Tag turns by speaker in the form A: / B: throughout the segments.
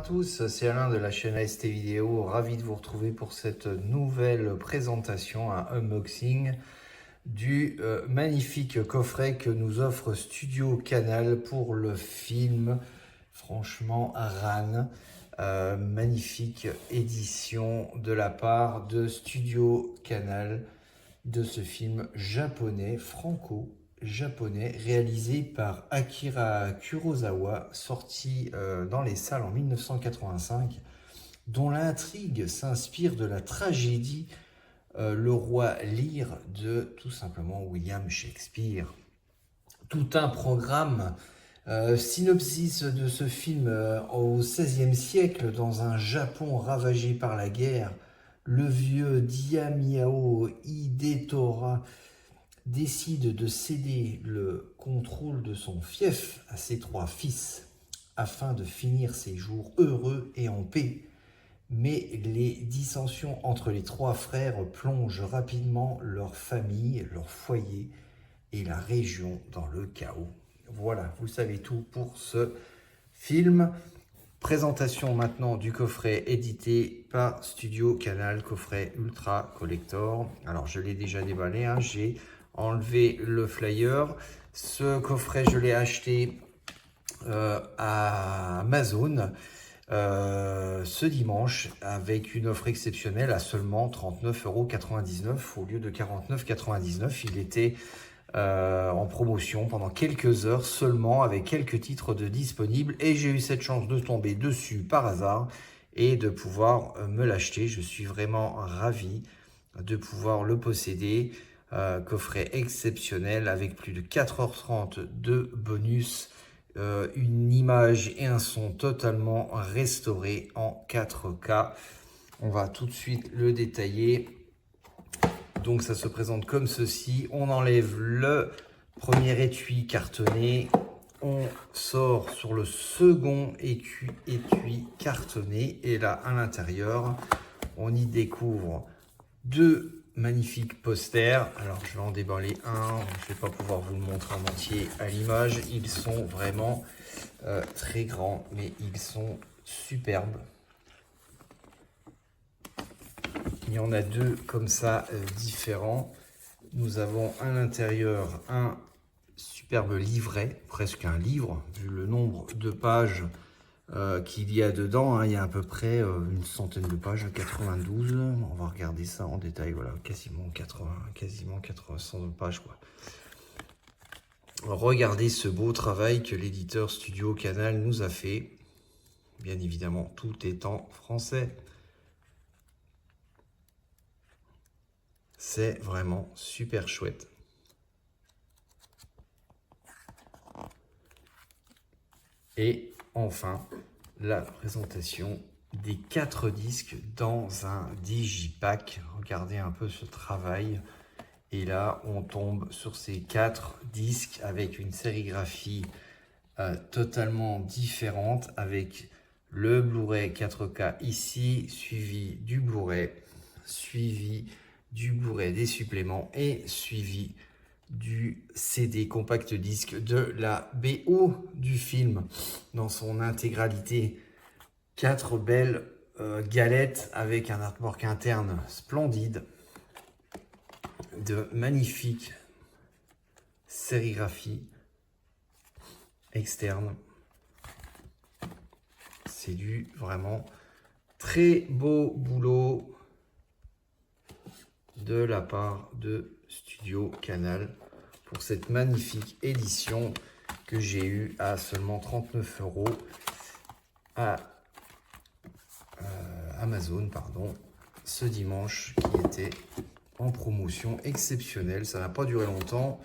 A: tous, c'est Alain de la chaîne AST Vidéo, ravi de vous retrouver pour cette nouvelle présentation, un unboxing du magnifique coffret que nous offre Studio Canal pour le film, franchement, Ran. Magnifique édition de la part de Studio Canal de ce film japonais, franco-japonais, réalisé par Akira Kurosawa, sorti dans les salles en 1985, dont l'intrigue s'inspire de la tragédie Le Roi Lear de tout simplement William Shakespeare. Tout un programme. Synopsis de ce film au XVIe siècle, dans un Japon ravagé par la guerre, le vieux Damiao Hidetora décide de céder le contrôle de son fief à ses 3 fils afin de finir ses jours heureux et en paix. Mais les dissensions entre les 3 frères plongent rapidement leur famille, leur foyer et la région dans le chaos. Voilà, vous savez tout pour ce film. Présentation maintenant du coffret édité par Studio Canal, coffret ultra collector. Alors je l'ai déjà déballé, hein, j'ai enlevé le flyer. Ce coffret, je l'ai acheté à Amazon ce dimanche avec une offre exceptionnelle à seulement 39,99 € au lieu de 49,99 €. Il était en promotion pendant quelques heures seulement, avec quelques titres de disponibles, et j'ai eu cette chance de tomber dessus par hasard et de pouvoir me l'acheter. Je suis vraiment ravi de pouvoir le posséder. Coffret exceptionnel avec plus de 4h30 de bonus, une image et un son totalement restaurés en 4K. On va tout de suite le détailler. Donc ça se présente comme ceci, on enlève le premier étui cartonné, on sort sur le second étui cartonné, et là à l'intérieur on y découvre 2 magnifiques posters. Alors je vais en déballer un, je ne vais pas pouvoir vous le montrer en entier à l'image, ils sont vraiment très grands, mais ils sont superbes. Il y en a 2 comme ça, différents. Nous avons à l'intérieur un superbe livret, presque un livre, vu le nombre de pages qu'il y a dedans. Hein. Il y a à peu près une centaine de pages, 92. On va regarder ça en détail. Voilà, quasiment 100 pages, quoi. Regardez ce beau travail que l'éditeur Studio Canal nous a fait. Bien évidemment, tout est en français. C'est vraiment super chouette. Et enfin, la présentation des 4 disques dans un digipack. Regardez un peu ce travail. Et là, on tombe sur ces 4 disques avec une sérigraphie totalement différente, avec le Blu-ray 4K ici, suivi du Blu-ray, des suppléments et suivi du CD compact disque de la BO du film dans son intégralité. 4 belles galettes avec un artwork interne splendide, de magnifiques sérigraphies externes. C'est du vraiment très beau boulot de la part de Studio Canal pour cette magnifique édition que j'ai eue à seulement 39 € à Amazon, pardon, ce dimanche, qui était en promotion exceptionnelle. Ça n'a pas duré longtemps.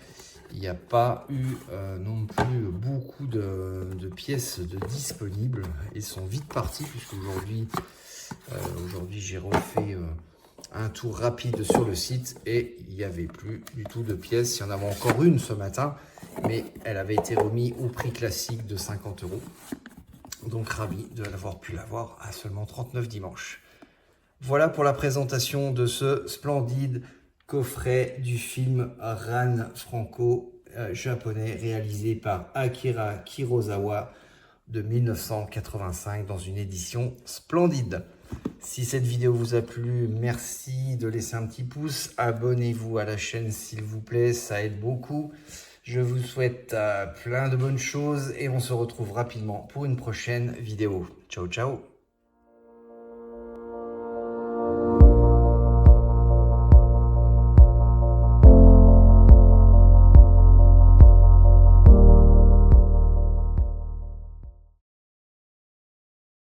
A: Il n'y a pas eu non plus beaucoup de pièces disponibles. Ils sont vite partis, puisque aujourd'hui j'ai refait un tour rapide sur le site et il n'y avait plus du tout de pièces. Il y en avait encore une ce matin, mais elle avait été remise au prix classique de 50 €. Donc ravi de l'avoir pu l'avoir à seulement 39 dimanche. Voilà pour la présentation de ce splendide coffret du film Ran franco-japonais réalisé par Akira Kurosawa de 1985 dans une édition splendide. Si cette vidéo vous a plu, merci de laisser un petit pouce. Abonnez-vous à la chaîne s'il vous plaît, ça aide beaucoup. Je vous souhaite plein de bonnes choses et on se retrouve rapidement pour une prochaine vidéo. Ciao, ciao!